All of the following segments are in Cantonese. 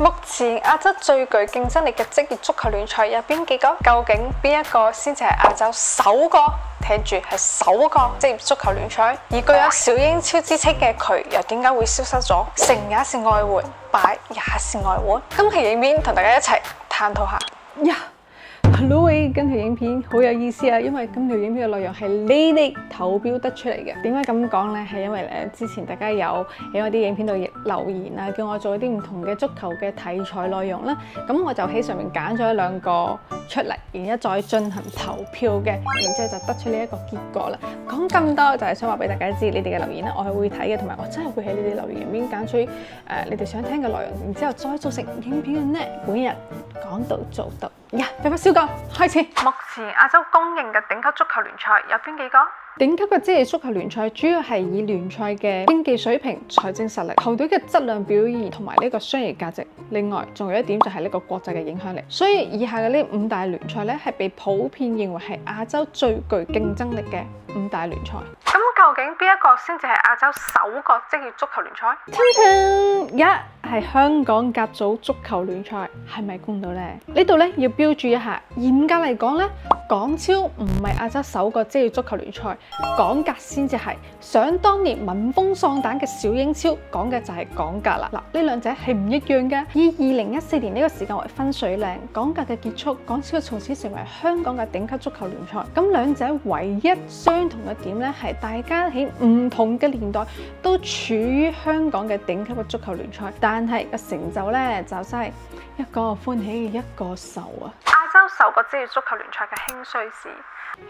目前亞洲最具競爭力嘅職業足球聯賽有邊幾個？究竟邊一個先至係亞洲首個？聽住係首個職業足球聯賽，而具有小英超之稱嘅佢，又點解會消失咗？成也是外援，敗也是外援。今期影片同大家一齊探討下。Hello， 今條影片好有意思啊，因為今條影片嘅內容係你哋投標得出嚟嘅。點解咁講呢？係因為咧之前大家有喺我啲影片度留言啊，叫我做一啲唔同嘅足球嘅題材內容啦。咁我就喺上面揀咗兩個出嚟，然之後再進行投票嘅，然之後就得出呢一個結果啦。講咁多就係想話俾大家知，你哋嘅留言咧我係會睇嘅，同埋我真係會喺你哋留言入面揀出你哋想聽嘅內容，然之後再做成影片嘅呢。每日講到做到。呀，廢話少講，開始。目前亞洲公認嘅頂級足球聯賽有邊幾個？頂級嘅職業足球聯賽主要係以聯賽嘅競技水平、財政實力、球隊嘅質量表現同埋呢個商業價值。另外，仲有一點就係呢個國際嘅影響力。所以以下嘅呢五大聯賽咧，係被普遍認為係亞洲最具競爭力嘅五大聯賽。咁究竟邊一個先至係亞洲首個職業足球聯賽？一係香港甲組足球聯賽，係咪公道呢？呢度咧要標注一下，嚴格嚟講咧，港超唔係亞洲首個職業足球聯賽，港甲先至係。想當年聞風喪膽嘅小英超，講嘅就係港甲啦。嗱，呢兩者係唔一樣嘅。以2014年呢個時間為分水嶺，港甲嘅結束，港超從此成為香港嘅頂級足球聯賽。咁兩者唯一相同嘅點咧，係大家喺唔同嘅年代都處於香港嘅頂級嘅足球聯賽，但係個成就咧就真係一個歡喜一個愁啊！亞洲首個職業足球聯賽嘅興衰史。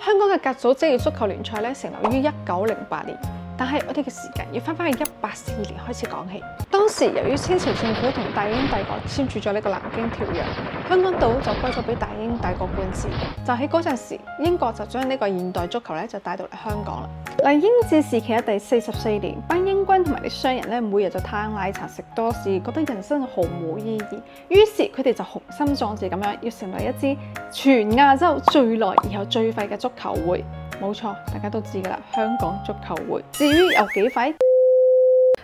香港嘅甲組職業足球聯賽咧成立於1908年，但係我哋嘅時間要翻去1842年開始講起。當時由於清朝政府同大英帝國簽署咗呢個南京條約，香港島就歸咗俾大英帝國管治。就喺嗰陣時，英國就將呢個現代足球咧就帶到嚟香港啦。嗱，英治時期嘅第44年，班英軍同埋啲商人咧，每日就嘆奶茶食多士，覺得人生毫無意義，於是佢哋就雄心壯志咁樣要成立一支全亞洲最耐而又最廢嘅足球會。冇錯，大家都知噶啦，香港足球會。至於有幾廢？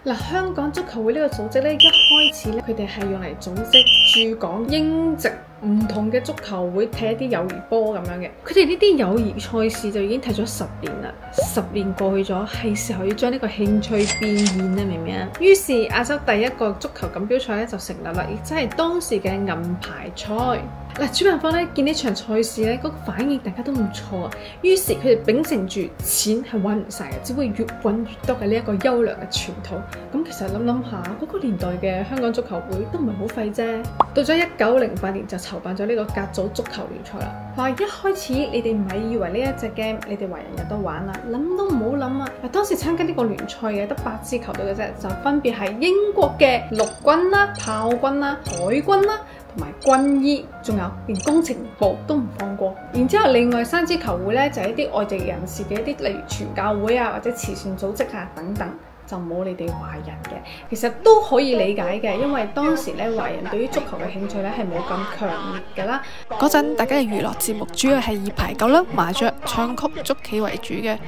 嗱，香港足球會呢個組織咧，一開始咧，佢哋係用嚟組織駐港英籍唔同嘅足球會踢一啲友誼波咁樣嘅。佢哋呢啲友誼賽事就已經踢咗10年啦，10年過去咗，係時候要將呢個興趣變現啦，明唔明啊？於是亞洲第一個足球錦標賽咧就成立啦，亦即係當時嘅銀牌賽。嗱，主辦方咧見呢場賽事咧，嗰個反應大家都唔錯啊，於是佢哋秉承住錢係揾唔晒嘅，只會越揾越多嘅呢一個優良嘅傳統。咁其實諗下，嗰個年代嘅香港足球會都唔係好廢啫。到咗1908年就籌辦咗呢個甲組足球聯賽啦。話一開始你哋唔係以為呢一隻 game 你哋華人有得玩啦，諗都唔好諗啊！當時參加呢個聯賽嘅得8支球隊嘅啫，就分別係英國嘅陸軍啦、炮軍啦、海軍啦，同埋軍醫，仲有連工程部都唔放過。然之後另外3支球會咧，就係一啲外籍人士嘅一啲，例如傳教會啊或者慈善組織啊等等，就冇你哋華人嘅。其實都可以理解嘅，因為當時咧華人對於足球嘅興趣咧係冇咁強烈㗎啦。嗰陣大家嘅娛樂節目主要係以排球啦、麻雀、唱曲、捉棋為主嘅，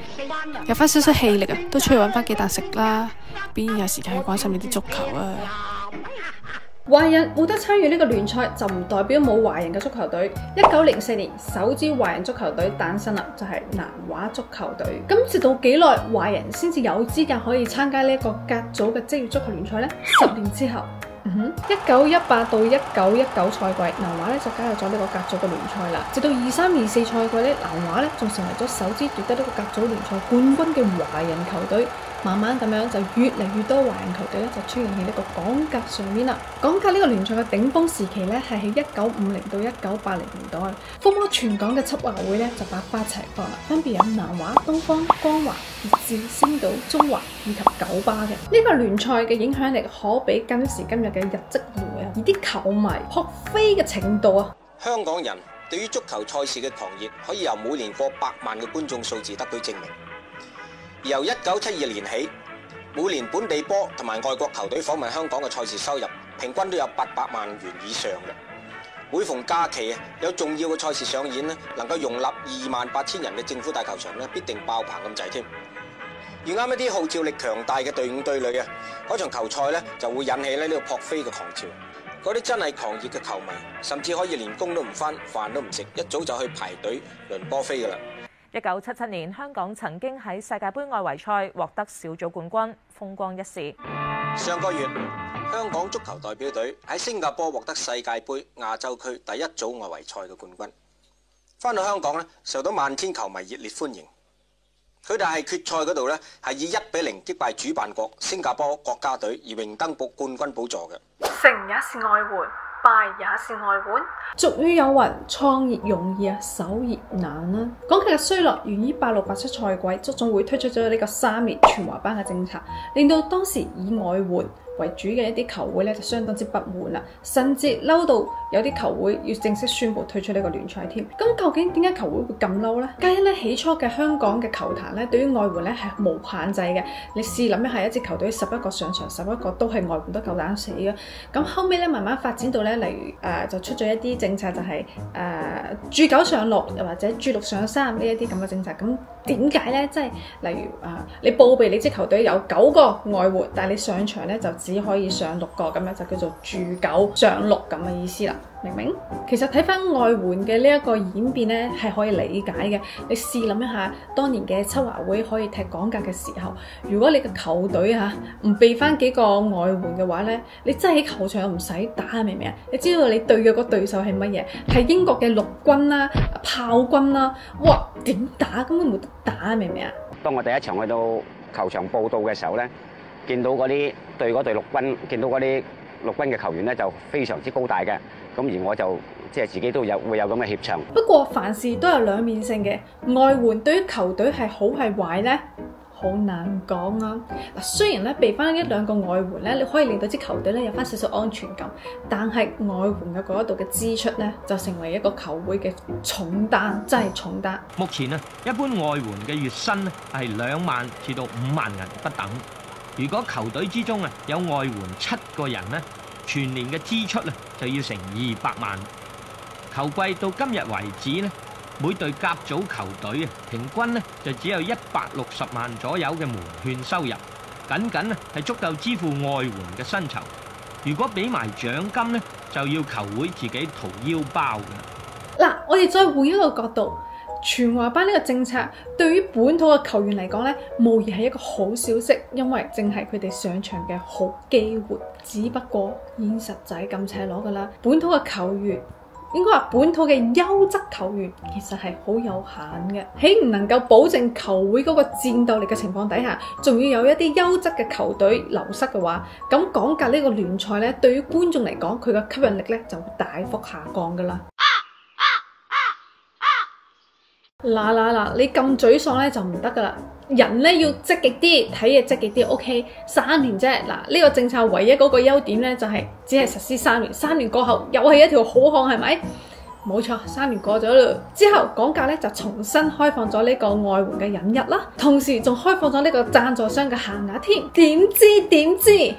有翻少少氣力啊，都出去揾翻幾啖食啦，邊有時間去關心呢啲足球啊？華人冇得參與呢個聯賽，就唔代表冇華人嘅足球隊。1904年，首支華人足球隊誕生啦，就係南華足球隊。咁直到幾耐，華人先至有資格可以參加呢一個甲組嘅職業足球聯賽呢？10年之後。1918到1919賽季，南華咧就加入咗呢個甲組嘅聯賽啦。直到23-24賽季咧，南華咧仲成為咗首支奪得呢個甲組聯賽冠軍嘅華人球隊。慢慢咁樣就越嚟越多華人球隊咧就出現喺呢個港甲上面啦。港甲呢個聯賽嘅頂峰時期咧係喺1950到1980年代，風靡全港嘅七華會咧就百花齊放啦，分別有南華、東方、光華、熱刺、星島、中華以及九巴嘅。呢個聯賽嘅影響力可比今時今日嘅日職聯啊，而啲球迷撲飛嘅程度啊，香港人對於足球賽事嘅狂熱可以由每年過百萬嘅觀眾數字得到證明。而由1972年起，每年本地波同埋外國球隊訪問香港嘅賽事收入，平均都有800萬元以上嘅。每逢假期有重要嘅賽事上演能夠容納28000人嘅政府大球場必定爆棚咁滯添。遇啱一啲號召力強大嘅隊伍對壘嗰場球賽就會引起呢個撲飛嘅狂潮。嗰啲真係狂熱嘅球迷，甚至可以連工都唔返，飯都唔食，一早就去排隊輪波飛㗎啦。1977年，香港曾經喺世界盃外圍賽獲得小組冠軍，風光一時。上個月，香港足球代表隊喺新加坡獲得世界盃亞洲區第一組外圍賽嘅冠軍。返到香港咧，受到萬千球迷熱烈歡迎。佢哋喺決賽嗰度咧，係以1-0擊敗主辦國新加坡國家隊而榮登冠軍寶座嘅。成也是外援，敗也是外援。俗語有云：創業容易啊，守業難啦。港劇嘅衰落源於86-87賽季，足總會推出咗呢個3年全華班嘅政策，令到當時以外援為主嘅一啲球會咧就相當之不滿啦，甚至嬲到有啲球會要正式宣布退出呢個聯賽添。咁究竟點解球會會咁嬲呢？皆因咧起初嘅香港嘅球壇咧對於外援咧係無限制嘅。你試諗一下，一支球隊11個上場，11個都係外援都夠膽死嘅。咁後尾咧慢慢發展到咧，例如就出咗一啲政策，就係注9上6，又或者注6上3呢一啲咁嘅政策。咁點解咧？即係例如你報備你支球隊有9個外援，但係你上場咧就只可以上6個，咁樣就叫做注9上6咁嘅意思啦。明唔明？其實睇翻外援嘅呢一個演變咧，係可以理解嘅。你試諗一下，當年嘅秋華會可以踢港格嘅時候，如果你嘅球隊唔備翻幾個外援嘅話咧，你真係喺球場又唔使打，明唔明啊？你知道你對嘅個對手係乜嘢？係英國嘅陸軍啦、炮軍啦，哇！點打？根本冇得打，明唔明啊？當我第一場去到球場報到嘅時候咧，見到嗰隊陸軍，見到嗰啲陸軍嘅球員咧就非常之高大嘅，咁而我就即係自己都會有咁嘅怯場。不過凡事都有兩面性嘅，外援對於球隊係好係壞呢？好難講啊！嗱，雖然咧備翻1-2個外援咧，你可以令到支球隊咧有翻少少安全感，但係外援嘅嗰一度嘅支出咧，就成為一個球會嘅重擔，真係重擔。目前啊，一般外援嘅月薪咧係2萬至到5萬銀不等。如果球隊之中啊有外援7個人咧，全年嘅支出咧就要成200萬。球季到今日為止咧，每隊甲組球隊啊，平均咧就只有160萬左右嘅門券收入，僅僅係足夠支付外援嘅薪酬。如果俾埋獎金咧，就要球會自己掏腰包嘅。嗱，我哋再換一個角度。全華班呢個政策對於本土嘅球員嚟講咧，無疑係一個好消息，因為正係佢哋上場嘅好機會。只不過現實就係咁赤裸噶啦，本土嘅球員應該話本土嘅優質球員其實係好有限嘅，喺唔能夠保證球會嗰個戰鬥力嘅情況底下，仲要有一啲優質嘅球隊流失嘅話，咁港格呢個聯賽咧，對於觀眾嚟講，佢嘅吸引力咧就會大幅下降噶啦。嗱，你咁沮喪咧就唔得噶啦，人咧要積極啲，睇嘢積極啲。OK， 3年啫。嗱，呢個政策唯一嗰個優點咧就係只係實施3年，3年過後又係一條好漢，係咪？冇錯，3年過咗啦，之後港格咧就重新開放咗呢個外援嘅引入啦，同時仲開放咗呢個贊助商嘅限額添。點知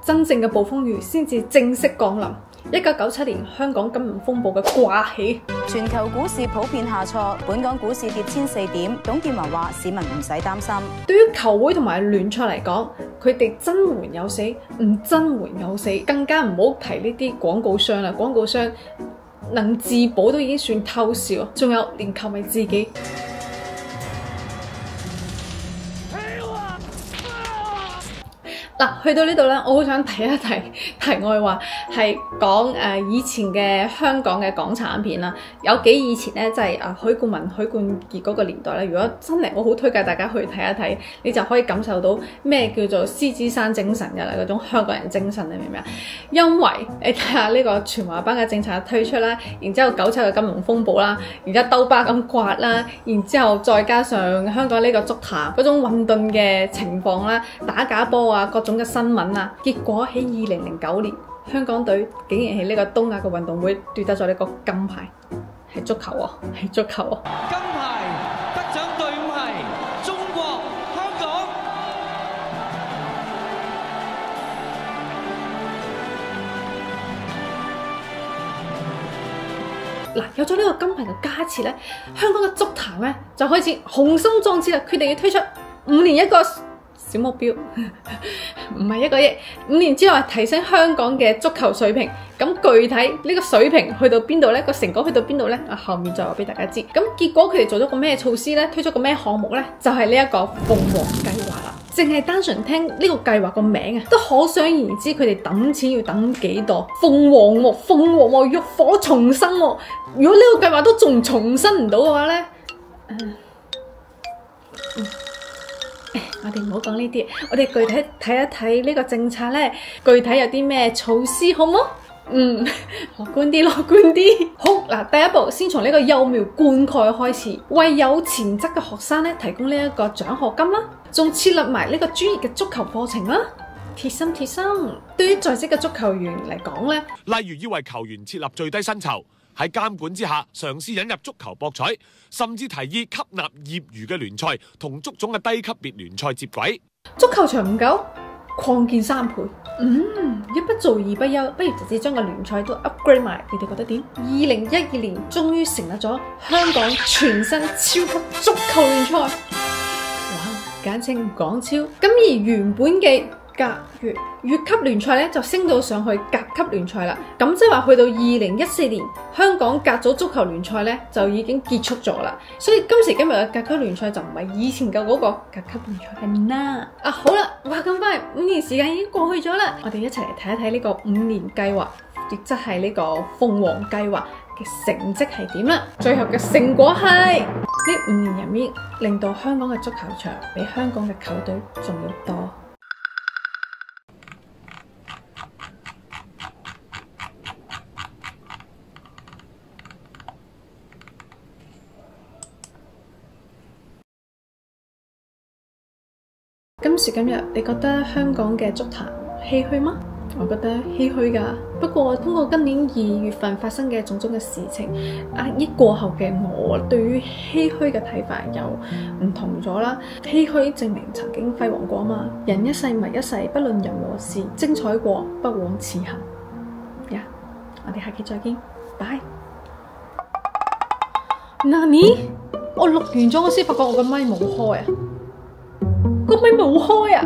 真正嘅暴風雨先至正式降臨。1997年香港金融風暴嘅掛起，全球股市普遍下挫，本港股市跌1004點。董建華話：市民唔使擔心。對於球會同埋聯賽嚟講，佢哋增援有死，唔增援有死，更加唔好提呢啲廣告商啦。廣告商能自保都已經算偷笑，仲有連球迷自己。嗱，去到呢度咧，我好想提一提題外話，係講以前嘅香港嘅港產片啦，有幾以前咧，即係許冠文、許冠傑嗰個年代咧。如果真係，我好推介大家去睇一睇，你就可以感受到咩叫做獅子山精神嘅啦，嗰種香港人精神，你明唔明啊？因為你睇下呢個全華班嘅政策推出啦，然之後97嘅金融風暴啦，然之後兜巴咁刮啦，然之後再加上香港呢個足壇嗰種混沌嘅情況啦，打假波啊，各種嘅新聞啊，結果喺2009年，香港隊竟然喺呢個東亞嘅運動會奪得咗呢個金牌，係足球啊，係足球啊！金牌得獎隊伍係中國香港。嗱，有咗呢個金牌嘅加持咧，香港嘅足壇咧就開始雄心壯志啦，決定要推出5年一個小目標唔係1個億，5年之內提升香港嘅足球水平。咁具體呢個水平去到邊度呢？個成果去到邊度呢？後面再話俾大家知。咁結果佢哋做咗個咩措施呢？推出個咩項目呢？就係呢一個鳳凰計劃啦。淨係單純聽呢個計劃個名啊，都可想而知佢哋等錢要等幾多。鳳凰喎，鳳凰喎，浴火重生喎。如果呢個計劃都仲重生唔到嘅話呢？我哋唔好講呢啲，我哋具體睇一睇呢個政策呢，具體有啲咩措施好唔好？樂觀啲，樂觀啲。好嗱，第一步先從呢個幼苗灌溉開始，為有潛質嘅學生呢提供呢一個獎學金啦，仲設立埋呢個專業嘅足球課程啦。貼心貼心，對於在職嘅足球員嚟講呢，例如要為球員設立最低薪酬。喺監管之下，嘗試引入足球博彩，甚至提議吸納業餘嘅聯賽同足總嘅低級別聯賽接軌。足球場唔夠，擴建3倍。一不做二不休，不如直接將個聯賽都 upgrade 埋。你哋覺得點？2012年終於成立咗香港全新超級足球聯賽，哇！簡稱港超。咁而原本嘅乙級聯賽咧就升到上去甲級聯賽啦，咁即係話去到2014年，香港甲組足球聯賽咧就已經結束咗啦。所以今時今日嘅甲級聯賽就唔係以前嘅嗰個甲級聯賽係啦。好啦，哇咁快5年時間已經過去咗啦，我哋一齊嚟睇一睇呢個5年計劃，亦即係呢個鳳凰計劃嘅成績係點啦。最後嘅成果係呢5年入面，令到香港嘅足球場比香港嘅球隊仲要多。今時今日，你覺得香港嘅足壇唏噓嗎？我覺得唏噓㗎。不過通過今年2月份發生嘅種種嘅事情，壓抑過後嘅我，對於唏噓嘅睇法又唔同咗啦。唏噓證明曾經輝煌過嘛。人一世物一世，不論任何事，精彩過不枉此行。我哋下期再見，拜。Nani？我錄完咗，我先發覺我個咪冇開啊！個咪冇開啊！